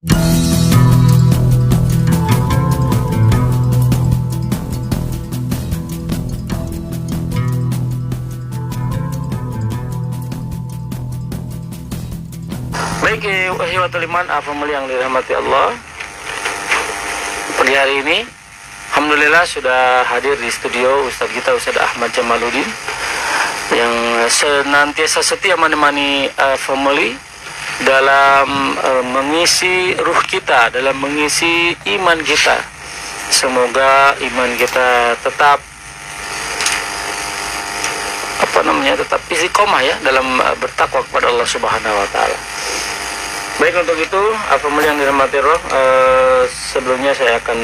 Baik, ikhwatul iman, family yang dirahmati Allah. Pagi hari ini alhamdulillah sudah hadir di studio Ustaz kita, Ustaz Ahmad Jamaluddin, yang senantiasa setia menemani family dalam mengisi ruh kita, dalam mengisi iman kita. Semoga iman kita tetap tetap istiqomah ya dalam bertakwa kepada Allah Subhanahu wa taala. Baik, untuk itu family yang dirahmati Allah, sebelumnya saya akan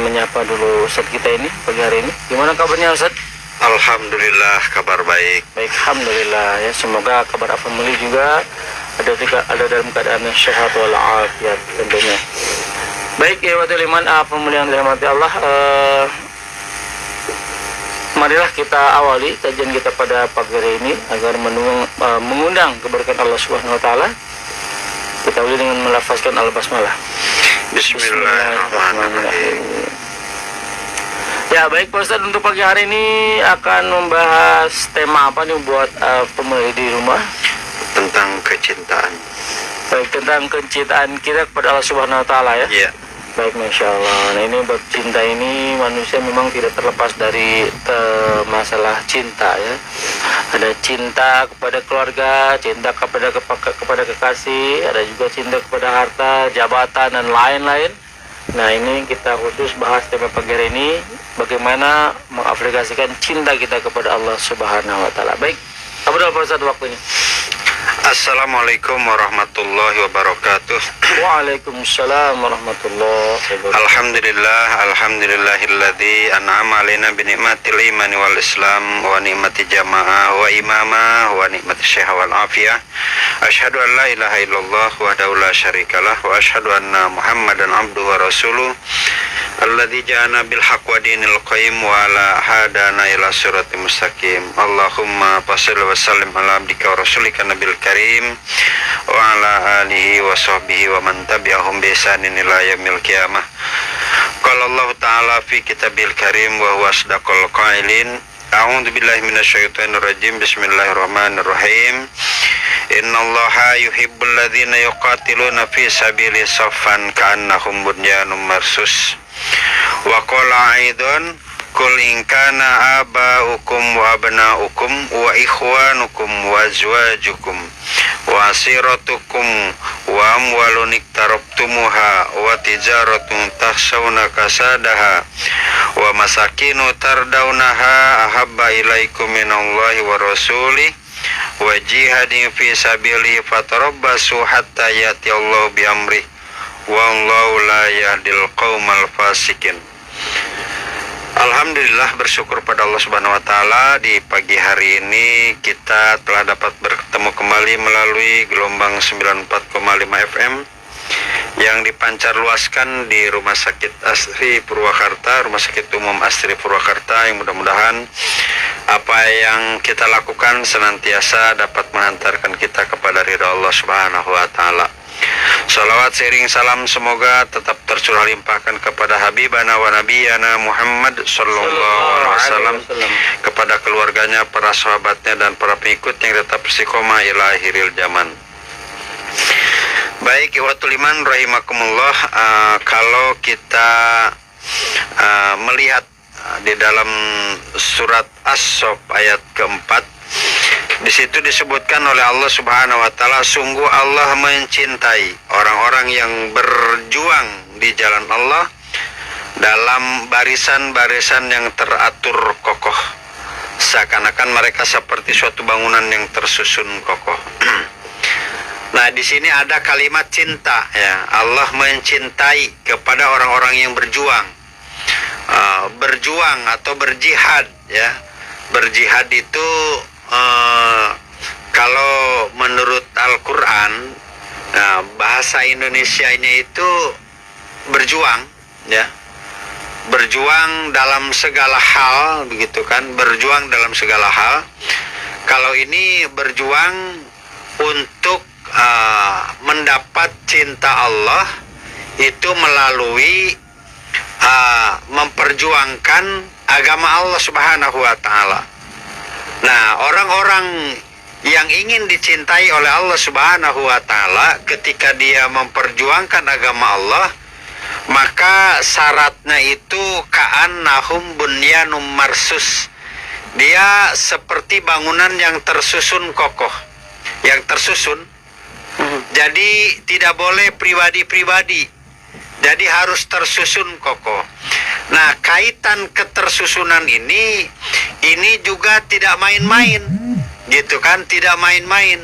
menyapa dulu Ustaz kita ini pagi hari ini. Gimana kabarnya Ustaz? Alhamdulillah, kabar baik. Baik, alhamdulillah ya. Semoga kabar family juga ada dalam keadaan sehat walafiat tentunya. Baik, ya wadil iman, family yang dirahmati Allah, marilah kita awali kajian kita pada pagi hari ini agar mengundang keberkahan Allah Subhanahu wa taala. Kita awali dengan melafazkan al-basmalah. Bismillahirrahmanirrahim. Ya, baik Pak Ustaz, untuk pagi hari ini akan membahas tema apa nih buat pemirsa di rumah? Tentang kecintaan. Baik, tentang kecintaan kita kepada Allah Subhanahu wa taala ya. Iya. Baik, Masya Allah. Nah, ini bab cinta ini manusia memang tidak terlepas dari masalah cinta ya. Ada cinta kepada keluarga, cinta kepada kekasih, ada juga cinta kepada harta, jabatan dan lain-lain. Nah, ini kita khusus bahas tema pagi hari ini, bagaimana mengaplikasikan cinta kita kepada Allah Subhanahu wa taala. Baik, apa dulu Pak Ustaz waktunya? Assalamualaikum warahmatullahi wabarakatuh. Waalaikumsalam warahmatullahi wabarakatuh. Alhamdulillahilladzi an'ama alaina bi ni'matil imani wal islam wa ni'mati jamaah wa imama wa ni'mati syihah wal afiyah. Asyhadu an la ilaha illallah wahdahu la syarikalah wa asyhadu anna Muhammadan abduhu wa rasuluh alladzi ja'ana bil haqq wa dinil qayyim wa ala hadana ila siratal mustaqim. Allahumma shalli wa sallim ala abdika wa rasulika nabil karim wa ala alihi wa sahbihi wa man tabi'ahum bi ihsanin ila yaumil qiyamah. Qala Allah ta'ala fi kitabil karim wa huwa asdaqul qailin. A'udzu billahi minasyaitonir rajim. Bismillahirrahmanirrahim. Innallaha yuhibbul ladzina yuqatiluna fi sabili saffan ka'annahum bunyanun marsus. Wa qala aidan kul in kana aba'ukum wa abna'ukum wa ikhwanukum wa azwajukum wa asiratukum wa amwalun iktarabtumuha wa tijaratun takhshawna kasadaha wa masakinu tardawnaha ahabba ilaikum minallahi wa rasulih wa jihadin fi sabilihi fatarabbasu hatta yati Allah bi amrih wallahu la yahdil qaumal fasikin. Alhamdulillah, bersyukur pada Allah Subhanahu wa taala, di pagi hari ini kita telah dapat bertemu kembali melalui gelombang 94,5 FM yang dipancar luaskan di Rumah Sakit Astri Purwakarta, Rumah Sakit Umum Astri Purwakarta, yang mudah-mudahan apa yang kita lakukan senantiasa dapat menghantarkan kita kepada ridha Allah Subhanahu wa taala. Salawat sering salam semoga tetap tercurah limpahkan kepada Habibana wa Nabiyana Muhammad sallallahu alaihi wasallam, kepada keluarganya, para sahabatnya dan para pengikut yang tetap istiqomah ila akhiril zaman. Baik, ikhwatul iman rahimakumullah, kalau kita melihat di dalam surat As-Saff ayat keempat, di situ disebutkan oleh Allah Subhanahu wa taala, sungguh Allah mencintai orang-orang yang berjuang di jalan Allah dalam barisan-barisan yang teratur kokoh, seakan-akan mereka seperti suatu bangunan yang tersusun kokoh. Nah, di sini ada kalimat cinta ya. Allah mencintai kepada orang-orang yang berjuang, berjuang atau berjihad ya. Berjihad itu kalau menurut Al-Quran, bahasa Indonesianya itu berjuang ya, berjuang dalam segala hal, begitu kan, berjuang dalam segala hal. Kalau ini berjuang untuk mendapat cinta Allah itu melalui memperjuangkan agama Allah Subhanahu wa taala. Nah, orang-orang yang ingin dicintai oleh Allah Subhanahu wa taala ketika dia memperjuangkan agama Allah, maka syaratnya itu ka'annahum bunyanum marsus. Dia seperti bangunan yang tersusun kokoh, yang tersusun. Jadi tidak boleh pribadi-pribadi. Jadi harus tersusun kokoh. Nah, kaitan ketersusunan ini juga tidak main-main. Gitu kan, tidak main-main.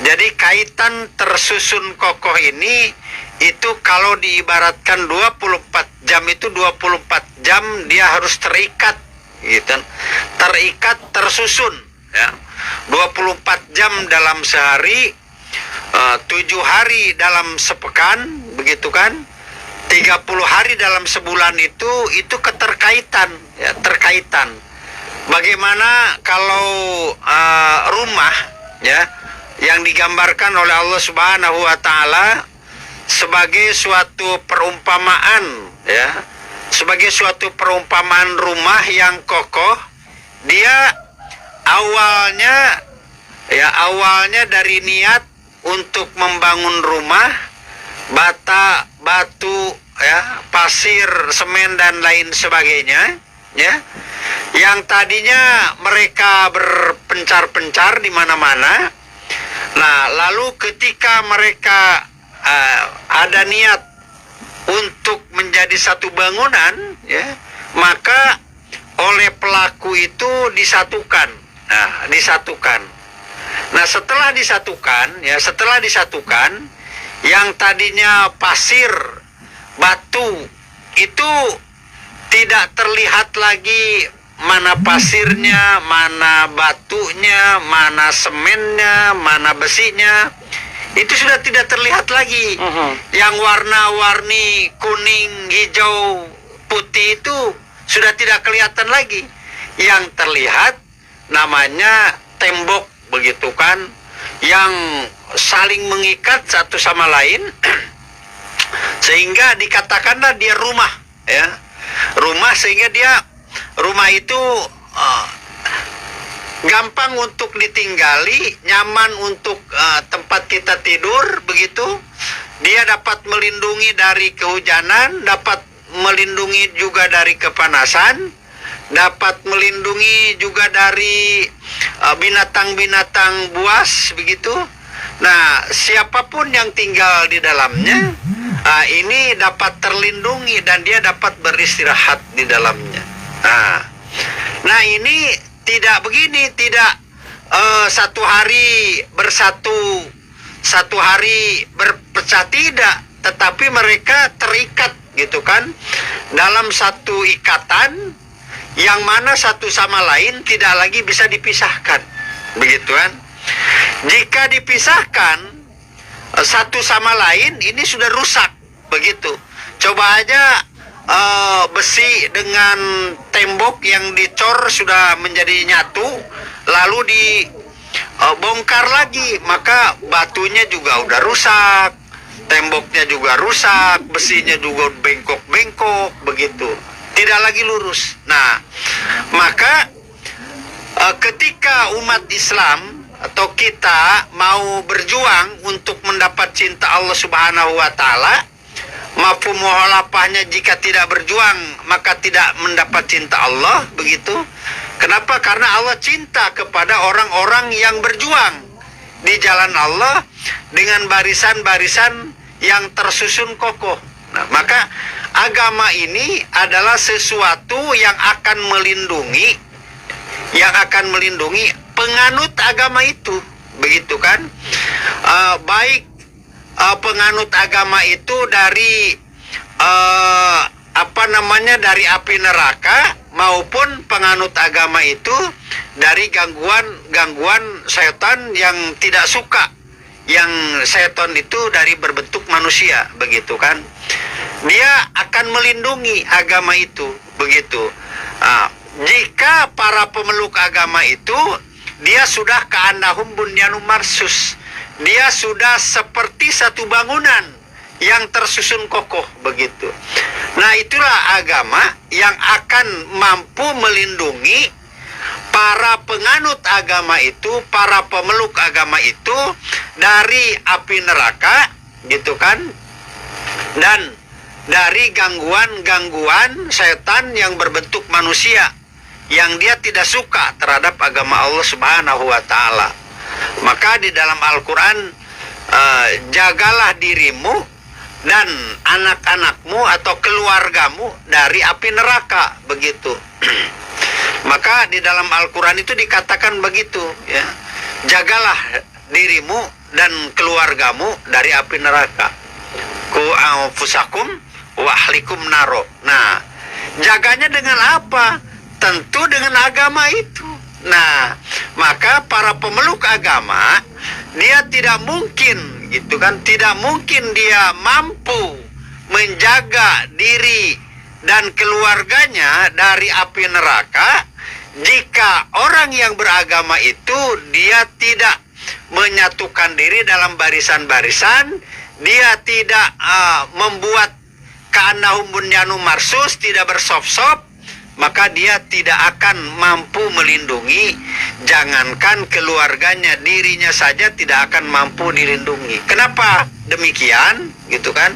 Jadi kaitan tersusun kokoh ini itu kalau diibaratkan 24 jam itu 24 jam dia harus terikat, gitu. Terikat, tersusun, ya. 24 jam dalam sehari, 7 hari dalam sepekan, begitu kan? 30 hari dalam sebulan itu keterkaitan, ya, terkaitan. Bagaimana kalau rumah, ya, yang digambarkan oleh Allah Subhanahu wa taala sebagai suatu perumpamaan, ya, sebagai suatu perumpamaan rumah yang kokoh. Dia awalnya dari niat untuk membangun rumah, batu, ya, pasir, semen dan lain sebagainya, ya, yang tadinya mereka berpencar-pencar di mana-mana. Nah, lalu ketika mereka ada niat untuk menjadi satu bangunan, ya, maka oleh pelaku itu disatukan. Nah, disatukan. Nah, setelah disatukan, yang tadinya pasir, batu, itu tidak terlihat lagi mana pasirnya, mana batunya, mana semennya, mana besinya. Itu sudah tidak terlihat lagi. Yang warna-warni kuning, hijau, putih itu sudah tidak kelihatan lagi. Yang terlihat namanya tembok, begitu kan, yang saling mengikat satu sama lain sehingga dikatakanlah dia rumah, ya, rumah, sehingga rumah itu gampang untuk ditinggali, nyaman untuk tempat kita tidur, begitu. Dia dapat melindungi dari kehujanan, dapat melindungi juga dari kepanasan, dapat melindungi juga dari binatang-binatang buas, begitu. Nah, siapapun yang tinggal di dalamnya ini dapat terlindungi dan dia dapat beristirahat di dalamnya. Nah, ini tidak begini, tidak satu hari bersatu, satu hari berpecah, tidak, tetapi mereka terikat, gitu kan, dalam satu ikatan yang mana satu sama lain tidak lagi bisa dipisahkan, begitu kan. Jika dipisahkan satu sama lain, ini sudah rusak, begitu. Coba aja besi dengan tembok yang dicor sudah menjadi nyatu, lalu dibongkar lagi, maka batunya juga udah rusak, temboknya juga rusak, besinya juga bengkok-bengkok, begitu, tidak lagi lurus. Nah, maka ketika umat Islam atau kita mau berjuang untuk mendapat cinta Allah Subhanahu wa taala, mafhum mukhalafahnya jika tidak berjuang maka tidak mendapat cinta Allah, begitu. Kenapa? Karena Allah cinta kepada orang-orang yang berjuang di jalan Allah dengan barisan-barisan yang tersusun kokoh. Nah, maka agama ini adalah sesuatu yang akan melindungi penganut agama itu, begitu kan. Baik penganut agama itu dari dari api neraka, maupun penganut agama itu dari gangguan setan yang tidak suka, yang setan itu dari berbentuk manusia, begitu kan. Dia akan melindungi agama itu, begitu. Jika para pemeluk agama itu, dia sudah ka'annahum bunyanum marsus, dia sudah seperti satu bangunan yang tersusun kokoh begitu. Nah, itulah agama yang akan mampu melindungi para penganut agama itu, para pemeluk agama itu dari api neraka, gitu kan, dan dari gangguan-gangguan setan yang berbentuk manusia yang dia tidak suka terhadap agama Allah Subhanahu wa taala. Maka di dalam Al-Qur'an, jagalah dirimu dan anak-anakmu atau keluargamu dari api neraka, begitu. Maka di dalam Al-Qur'an itu dikatakan begitu, ya. Jagalah dirimu dan keluargamu dari api neraka. Ku anfusakum wa ahlikum naro. Nah, jaganya dengan apa? Tentu dengan agama itu. Nah, maka para pemeluk agama, dia tidak mungkin, gitu kan, tidak mungkin dia mampu menjaga diri dan keluarganya dari api neraka jika orang yang beragama itu dia tidak menyatukan diri dalam barisan-barisan, dia tidak membuat ka'annahum bunyanun marsus, tidak bersop-sop, maka dia tidak akan mampu melindungi. Jangankan keluarganya, dirinya saja tidak akan mampu dilindungi. Kenapa demikian, gitu kan?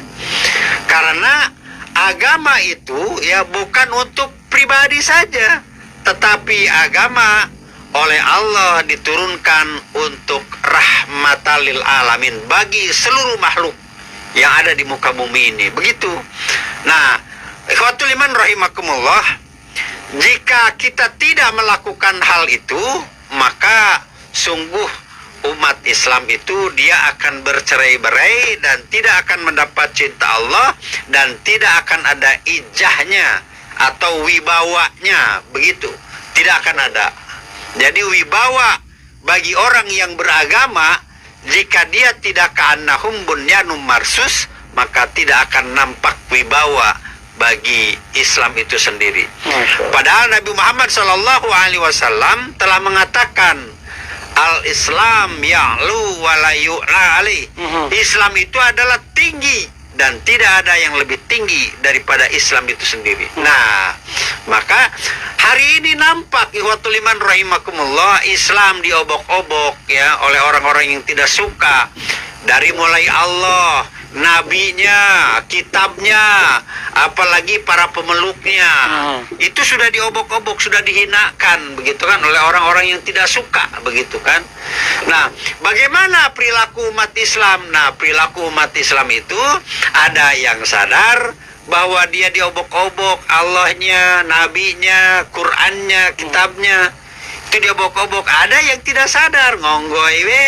Karena agama itu ya bukan untuk pribadi saja, tetapi agama oleh Allah diturunkan untuk rahmatan lil alamin, bagi seluruh makhluk yang ada di muka bumi ini, begitu. Nah, ikhwatul iman rahimakumullah, jika kita tidak melakukan hal itu, maka sungguh umat Islam itu dia akan bercerai-berai dan tidak akan mendapat cinta Allah, dan tidak akan ada ijahnya atau wibawanya, begitu. Tidak akan ada. Jadi wibawa bagi orang yang beragama, jika dia tidak ka'annahum bunyanun marsus, maka tidak akan nampak wibawa bagi Islam itu sendiri. Padahal Nabi Muhammad SAW telah mengatakan, al-Islam ya'lu wa la yu'la alaih. Islam itu adalah tinggi dan tidak ada yang lebih tinggi daripada Islam itu sendiri. Nah, maka hari ini nampak ikhwatul iman rahimakumullah, Islam diobok-obok ya oleh orang-orang yang tidak suka, dari mulai Allah, nabinya, kitabnya, apalagi para pemeluknya. Itu sudah diobok-obok, sudah dihinakan, begitu kan, oleh orang-orang yang tidak suka, begitu kan. Nah, bagaimana perilaku umat Islam? Nah, perilaku umat Islam itu ada yang sadar bahwa dia diobok-obok, Allahnya, nabinya, Qurannya, kitabnya, itu diobok-obok. Ada yang tidak sadar, ngonggoy we,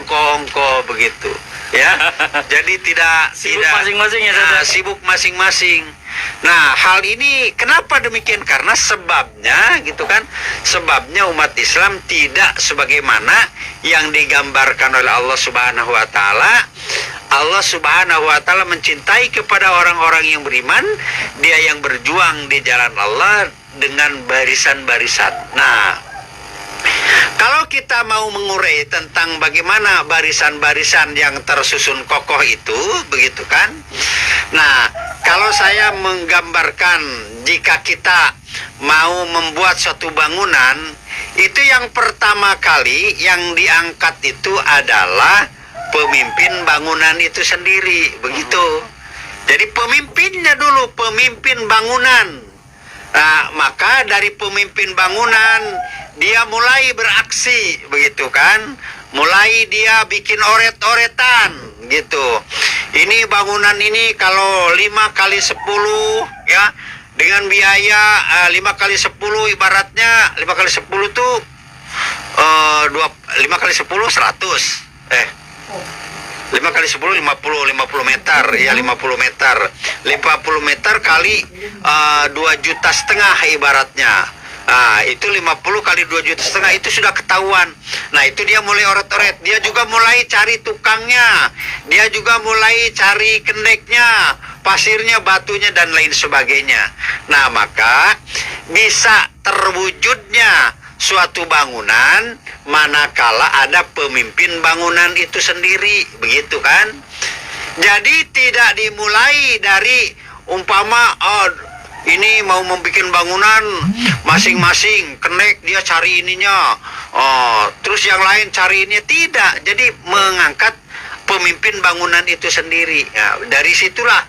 ongko-ongko, begitu. Ya, jadi tidak sibuk masing-masing ya, sibuk masing-masing. Nah, hal ini kenapa demikian? Karena sebabnya, gitu kan, sebabnya umat Islam tidak sebagaimana yang digambarkan oleh Allah Subhanahu wa taala. Allah Subhanahu wa taala mencintai kepada orang-orang yang beriman, dia yang berjuang di jalan Allah dengan barisan-barisan. Nah, kalau kita mau mengurai tentang bagaimana barisan-barisan yang tersusun kokoh itu, begitu kan? Nah, kalau saya menggambarkan, jika kita mau membuat suatu bangunan, itu yang pertama kali yang diangkat itu adalah pemimpin bangunan itu sendiri, begitu. Jadi pemimpinnya dulu, pemimpin bangunan. Nah, maka dari pemimpin bangunan dia mulai beraksi, begitu kan, mulai dia bikin oret-oretan, gitu. Ini bangunan ini kalau 5 kali 10 ya, dengan biaya 5 kali 10, ibaratnya 5 kali 10 tuh 5 kali 10 100, 5 kali 10 50 meter, ya 50 meter 50 meter kali 2,5 juta ibaratnya. Nah, itu 50 kali 2,5 juta itu sudah ketahuan. Nah, itu dia mulai oret-oret. Dia juga mulai cari tukangnya, dia juga mulai cari kendeknya, pasirnya, batunya, dan lain sebagainya. Nah, maka bisa terwujudnya suatu bangunan manakala ada pemimpin bangunan itu sendiri, begitu kan. Jadi tidak dimulai dari umpama ini mau membuat bangunan masing-masing kenek dia cari ininya, terus yang lain cari ini, tidak. Jadi mengangkat pemimpin bangunan itu sendiri. Ya, dari situlah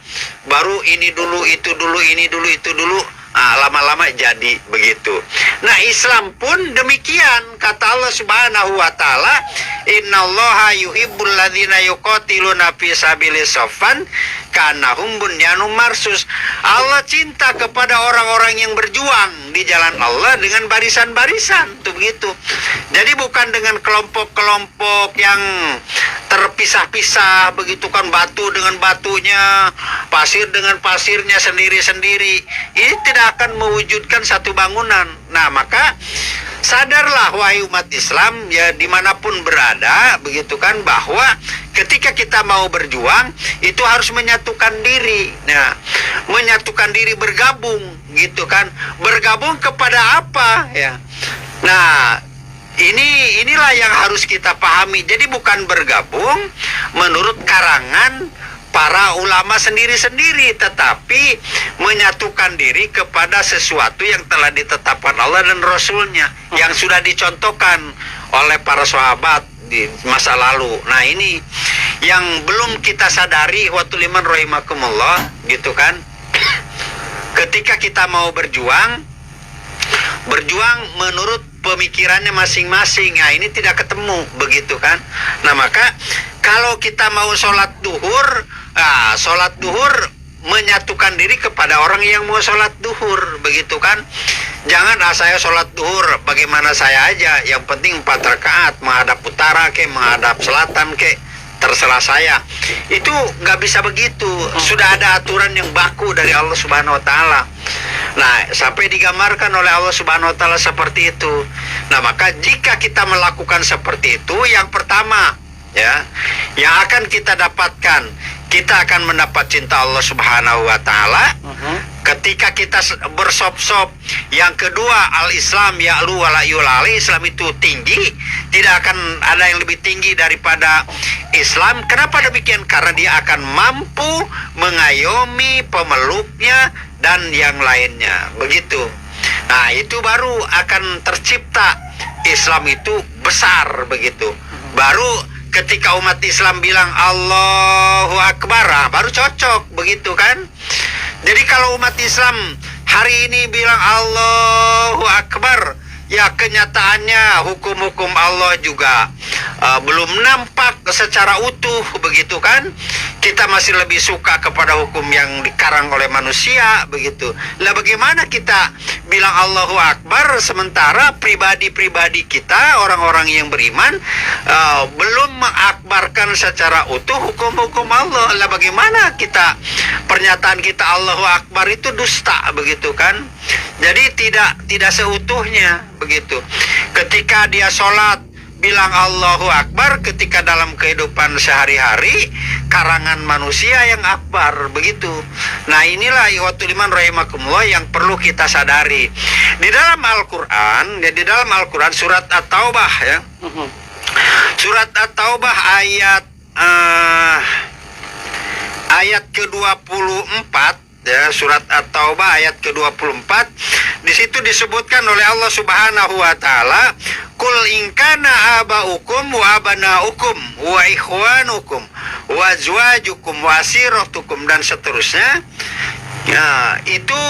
baru ini dulu itu dulu ini dulu itu dulu. Lama-lama jadi begitu. Nah, Islam pun demikian. Kata Allah Subhanahu wa taala, "Innallaha yuhibbul ladzina yuqatiluna fi sabilillah saffan kanahum bunyanum marsus." Allah cinta kepada orang-orang yang berjuang di jalan Allah dengan barisan-barisan. Itu begitu. Jadi bukan dengan kelompok-kelompok yang terpisah-pisah begitu kan, batu dengan batunya, pasir dengan pasirnya sendiri-sendiri. Ini tidak akan mewujudkan satu bangunan. Nah, maka sadarlah wahai umat Islam ya dimanapun berada begitu kan, bahwa ketika kita mau berjuang itu harus menyatukan diri. Nah, menyatukan diri, bergabung gitu kan. Bergabung kepada apa ya? Nah, inilah yang harus kita pahami. Jadi bukan bergabung menurut karangan para ulama sendiri-sendiri, tetapi menyatukan diri kepada sesuatu yang telah ditetapkan Allah dan Rasulnya, yang sudah dicontohkan oleh para sahabat di masa lalu. Nah, ini yang belum kita sadari, waktu liman rahimakumullah gitu kan. Ketika kita mau berjuang menurut pemikirannya masing-masing, nah ini tidak ketemu begitu kan. Nah, maka kalau kita mau sholat duhur menyatukan diri kepada orang yang mau sholat duhur begitu kan. Jangan saya sholat duhur bagaimana saya aja, yang penting 4 rakaat menghadap utara ke menghadap selatan ke terserah saya. Itu nggak bisa begitu. Sudah ada aturan yang baku dari Allah Subhanahu wa taala. Nah, sampai digambarkan oleh Allah Subhanahu wa taala seperti itu. Nah, maka jika kita melakukan seperti itu, yang pertama ya, yang akan kita dapatkan, kita akan mendapat cinta Allah Subhanahu wa taala. Ketika kita bersop-sop. Yang kedua, al-Islam ya'lu wa la yulali. Islam itu tinggi, tidak akan ada yang lebih tinggi daripada Islam. Kenapa demikian? Karena dia akan mampu mengayomi pemeluknya dan yang lainnya. Begitu. Nah, itu baru akan tercipta Islam itu besar begitu. Baru ketika umat Islam bilang Allahu Akbar, baru cocok begitu kan. Jadi kalau umat Islam hari ini bilang Allahu Akbar, ya kenyataannya hukum-hukum Allah juga belum nampak secara utuh begitu kan. Kita masih lebih suka kepada hukum yang dikarang oleh manusia begitu. Lah bagaimana kita bilang Allahu Akbar sementara pribadi-pribadi kita, orang-orang yang beriman belum mengakbarkan secara utuh hukum-hukum Allah. Lah bagaimana kita pernyataan kita Allahu Akbar itu dusta begitu kan. Jadi tidak seutuhnya begitu. Ketika dia sholat bilang Allahu Akbar, ketika dalam kehidupan sehari-hari karangan manusia yang akbar begitu. Nah, inilah ikhwatul iman rahimakumullah yang perlu kita sadari. Di dalam Al-Qur'an, ya, di dalam Al-Qur'an surat At-Taubah ya. Surat At-Taubah ayat ke-24 ya, surat At-Taubah ayat ke-24. Di situ disebutkan oleh Allah Subhanahu wa taala, "Qul in kana abaukum wa abanaukum wa ikhwanukum wa azwajukum wa asiratukum," dan seterusnya. Ya, itu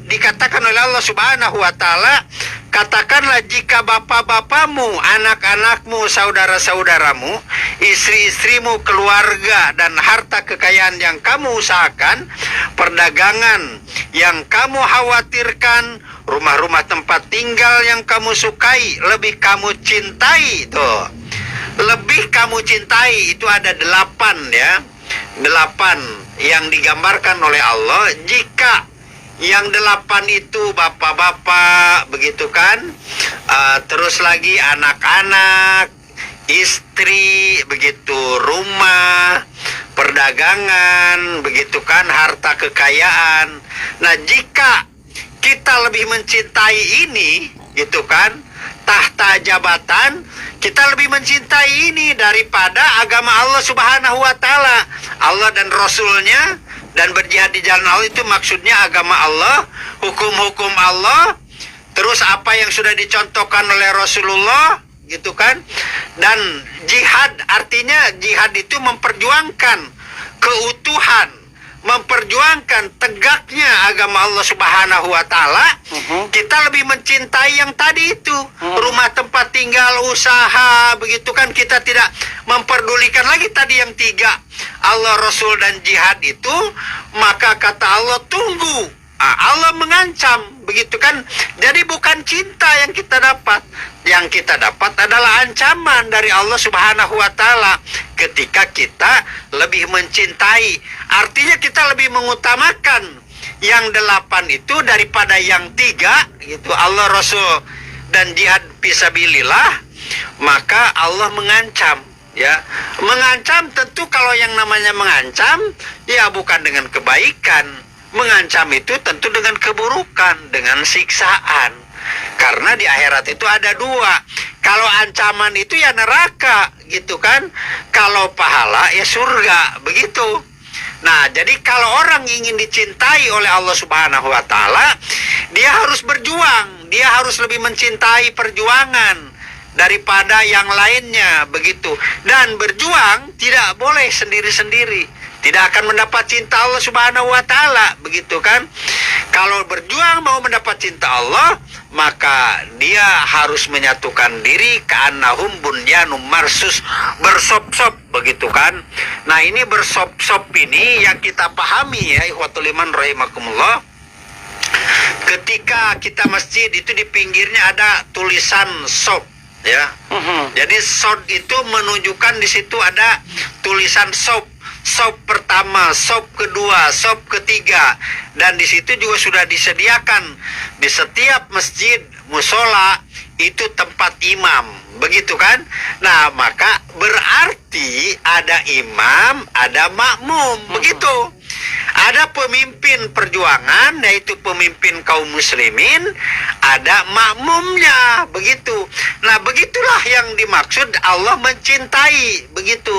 dikatakan oleh Allah Subhanahu wa taala, katakanlah jika bapak-bapakmu, anak-anakmu, saudara-saudaramu, istri-istrimu, keluarga, dan harta kekayaan yang kamu usahakan, perdagangan yang kamu khawatirkan, rumah-rumah tempat tinggal yang kamu sukai, lebih kamu cintai, tuh. Lebih kamu cintai, itu ada 8 ya. 8 yang digambarkan oleh Allah. Jika yang 8 itu bapak-bapak begitu kan, terus lagi anak-anak, istri begitu, rumah, perdagangan begitu kan, harta kekayaan. Nah, jika kita lebih mencintai ini gitu kan, tahta jabatan, kita lebih mencintai ini daripada agama Allah Subhanahu wa Ta'ala. Allah dan Rasulnya, dan berjihad di jalan Allah itu maksudnya agama Allah, hukum-hukum Allah, terus apa yang sudah dicontohkan oleh Rasulullah, gitu kan. Dan jihad, artinya jihad itu memperjuangkan keutuhan, memperjuangkan tegaknya agama Allah Subhanahu wa Ta'ala. Kita lebih mencintai yang tadi itu, rumah tempat tinggal, usaha, begitu kan. Kita tidak memperdulikan lagi tadi yang tiga, Allah, Rasul, dan jihad itu. Maka kata Allah, tunggu, Allah mengancam, begitu kan. Jadi bukan cinta yang kita dapat, yang kita dapat adalah ancaman dari Allah Subhanahu wa Ta'ala ketika kita lebih mencintai. Artinya kita lebih mengutamakan yang 8 itu daripada yang 3, gitu, Allah, Rasul, dan jihad fisabilillah. Maka Allah mengancam, ya. Mengancam tentu, kalau yang namanya mengancam ya bukan dengan kebaikan. Mengancam itu tentu dengan keburukan, dengan siksaan. Karena di akhirat itu ada 2. Kalau ancaman itu ya neraka, gitu kan. Kalau pahala ya surga, begitu. Nah, jadi kalau orang ingin dicintai oleh Allah Subhanahu wa Ta'ala, dia harus berjuang, dia harus lebih mencintai perjuangan daripada yang lainnya, begitu. Dan berjuang tidak boleh sendiri-sendiri, tidak akan mendapat cinta Allah Subhanahu wa Ta'ala, begitu kan. Kalau berjuang mau mendapat cinta Allah, maka dia harus menyatukan diri, ka'annahum bunyanum marsus, bersop-sop, begitu kan. Nah, ini bersop-sop ini yang kita pahami, ya ikhwatul iman rahimakumullah. Ketika kita masjid itu di pinggirnya ada tulisan sop, ya. Jadi sop itu menunjukkan di situ ada tulisan sop. Sop pertama, sop kedua, sop ketiga, dan di situ juga sudah disediakan di setiap masjid, musola itu tempat imam, begitu kan. Nah, maka berarti ada imam, ada makmum, begitu. Ada pemimpin perjuangan, yaitu pemimpin kaum muslimin, ada makmumnya, begitu. Nah, begitulah yang dimaksud Allah mencintai, begitu.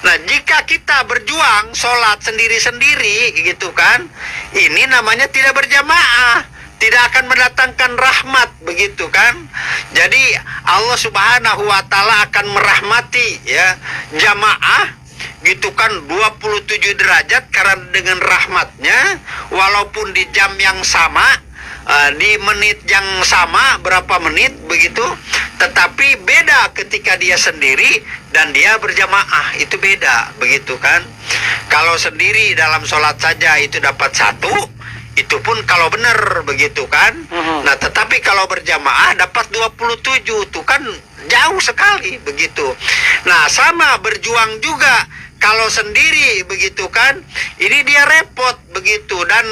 Nah, jika kita berjuang sholat sendiri-sendiri, gitu kan, ini namanya tidak berjamaah, tidak akan mendatangkan rahmat, begitu kan. Jadi Allah Subhanahu wa Ta'ala akan merahmati, ya, jamaah, gitu kan, 27 derajat karena dengan rahmatnya, walaupun di jam yang sama, di menit yang sama, berapa menit, begitu. Tetapi beda ketika dia sendiri dan dia berjamaah, itu beda, begitu kan. Kalau sendiri dalam sholat saja itu dapat 1, itu pun kalau benar, begitu kan. Nah, tetapi kalau berjamaah dapat 27, itu kan jauh sekali, begitu. Nah, sama berjuang juga. Kalau sendiri, begitu kan, ini dia repot, begitu, dan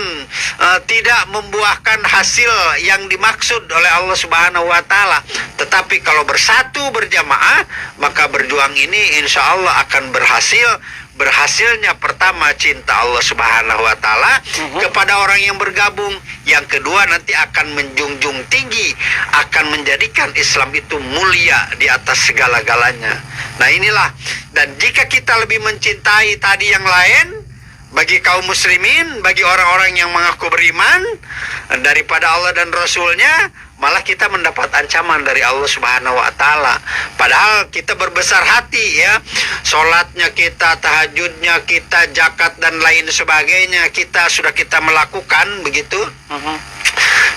tidak membuahkan hasil yang dimaksud oleh Allah Subhanahu wa Ta'ala. Tetapi kalau bersatu, berjamaah, maka berjuang ini insya Allah akan berhasil. Berhasilnya pertama cinta Allah Subhanahu wa Ta'ala kepada orang yang bergabung. Yang kedua nanti akan menjunjung tinggi, akan menjadikan Islam itu mulia di atas segala-galanya. Nah, inilah. Dan jika kita lebih mencintai tadi yang lain, bagi kaum muslimin, bagi orang-orang yang mengaku beriman, daripada Allah dan Rasulnya, malah kita mendapat ancaman dari Allah Subhanahu wa Ta'ala. Padahal kita berbesar hati, ya, sholatnya kita, tahajudnya kita, zakat dan lain sebagainya sudah kita melakukan, begitu.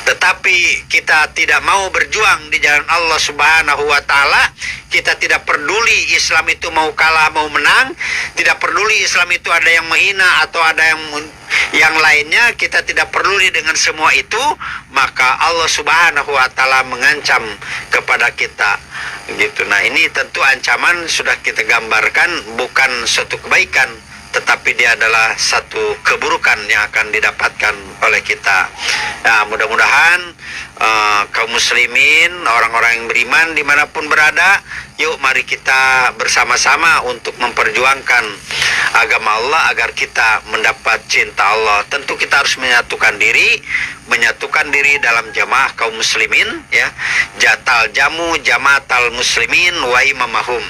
Tetapi kita tidak mau berjuang di jalan Allah Subhanahu wa Ta'ala. Kita tidak peduli Islam itu mau kalah mau menang, tidak peduli Islam itu ada yang menghina atau ada yang lainnya, kita tidak peduli dengan semua itu. Maka Allah Subhanahu wa Ta'ala mengancam kepada kita, gitu. Nah, ini tentu ancaman sudah kita gambarkan bukan suatu kebaikan, tetapi dia adalah satu keburukan yang akan didapatkan oleh kita. Nah, mudah-mudahan kaum muslimin, orang-orang yang beriman dimanapun berada, yuk mari kita bersama-sama untuk memperjuangkan agama Allah agar kita mendapat cinta Allah. Tentu kita harus menyatukan diri dalam jamaah kaum muslimin, ya. Jatal jamu jamaatal muslimin wa imamahum.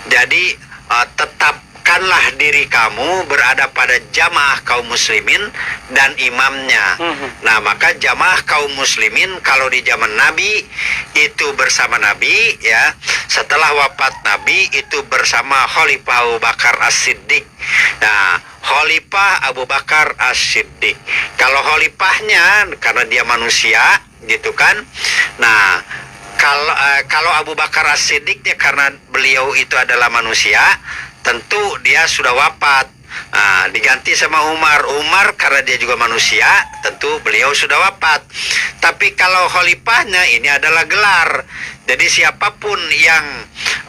Jadi tetapkanlah diri kamu berada pada jamaah kaum muslimin dan imamnya. Nah, maka jamaah kaum muslimin kalau di zaman Nabi itu bersama Nabi, ya. Setelah wafat Nabi itu bersama Khalifah Abu Bakar As-Siddiq. Nah, Khalifah Abu Bakar As-Siddiq. Kalau khalifahnya karena dia manusia, gitu kan. Nah, kalau Abu Bakar As-Siddiq ya karena beliau itu adalah manusia, tentu dia sudah wafat. Diganti sama Umar karena dia juga manusia, tentu beliau sudah wafat. Tapi kalau khalifahnya ini adalah gelar. Jadi siapapun yang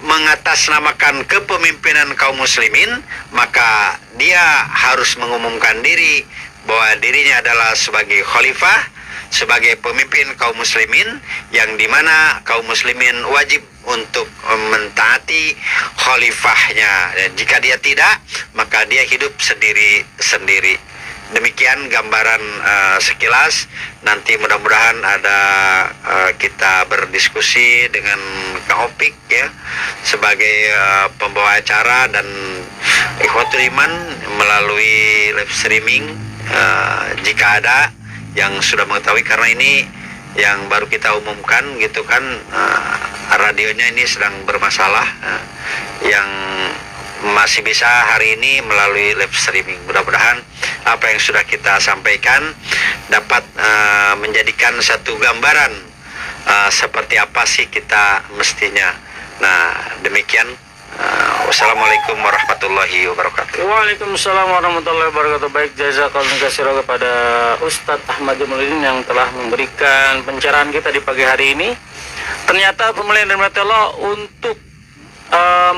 mengatasnamakan kepemimpinan kaum muslimin, maka dia harus mengumumkan diri bahwa dirinya adalah sebagai khalifah, sebagai pemimpin kaum muslimin, yang dimana kaum muslimin wajib untuk mentaati khalifahnya. Dan jika dia tidak, maka dia hidup sendiri-sendiri. Demikian gambaran sekilas. Nanti mudah-mudahan ada kita berdiskusi dengan Kang Opik, ya, sebagai pembawa acara, dan ikhwatul iman melalui live streaming jika ada yang sudah mengetahui, karena ini yang baru kita umumkan, gitu kan. Radionya ini sedang bermasalah, yang masih bisa hari ini melalui live streaming. Mudah-mudahan apa yang sudah kita sampaikan dapat menjadikan satu gambaran seperti apa sih kita mestinya. Nah, demikian. Wassalamualaikum warahmatullahi wabarakatuh. Waalaikumsalam warahmatullahi wabarakatuh. Baik, jazakallahu khairan kepada Ustadz Ahmad Jamaluddin yang telah memberikan pencerahan kita di pagi hari ini. Ternyata pemilihan dari Allah untuk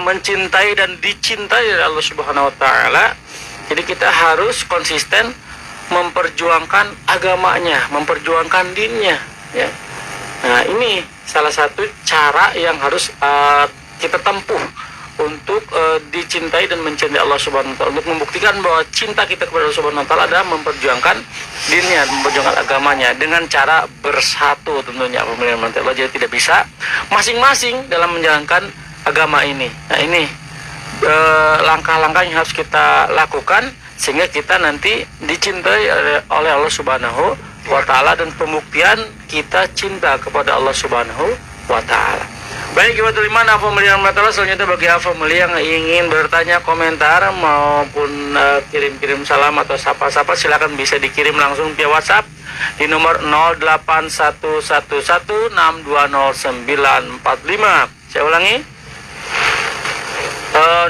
mencintai dan dicintai oleh Allah Subhanahu wa taala. Jadi kita harus konsisten memperjuangkan agamanya, memperjuangkan dinnya, ya. Nah, ini salah satu cara yang harus kita tempuh untuk dicintai dan mencintai Allah Subhanahu wa taala, untuk membuktikan bahwa cinta kita kepada Allah Subhanahu wa taala adalah memperjuangkan dinnya, memperjuangkan agamanya dengan cara bersatu tentunya pemilihan Allah. Jadi tidak bisa masing-masing dalam menjalankan agama ini. Nah, ini langkah-langkah yang harus kita lakukan sehingga kita nanti dicintai oleh Allah Subhanahu wa taala, dan pembuktian kita cinta kepada Allah Subhanahu wa taala. Baik, ikhwatul iman, pemilihan Allah, selanjutnya bagi pemilih yang ingin bertanya, komentar maupun kirim-kirim salam atau sapa-sapa, silakan bisa dikirim langsung via WhatsApp di nomor 08111620945. Saya ulangi,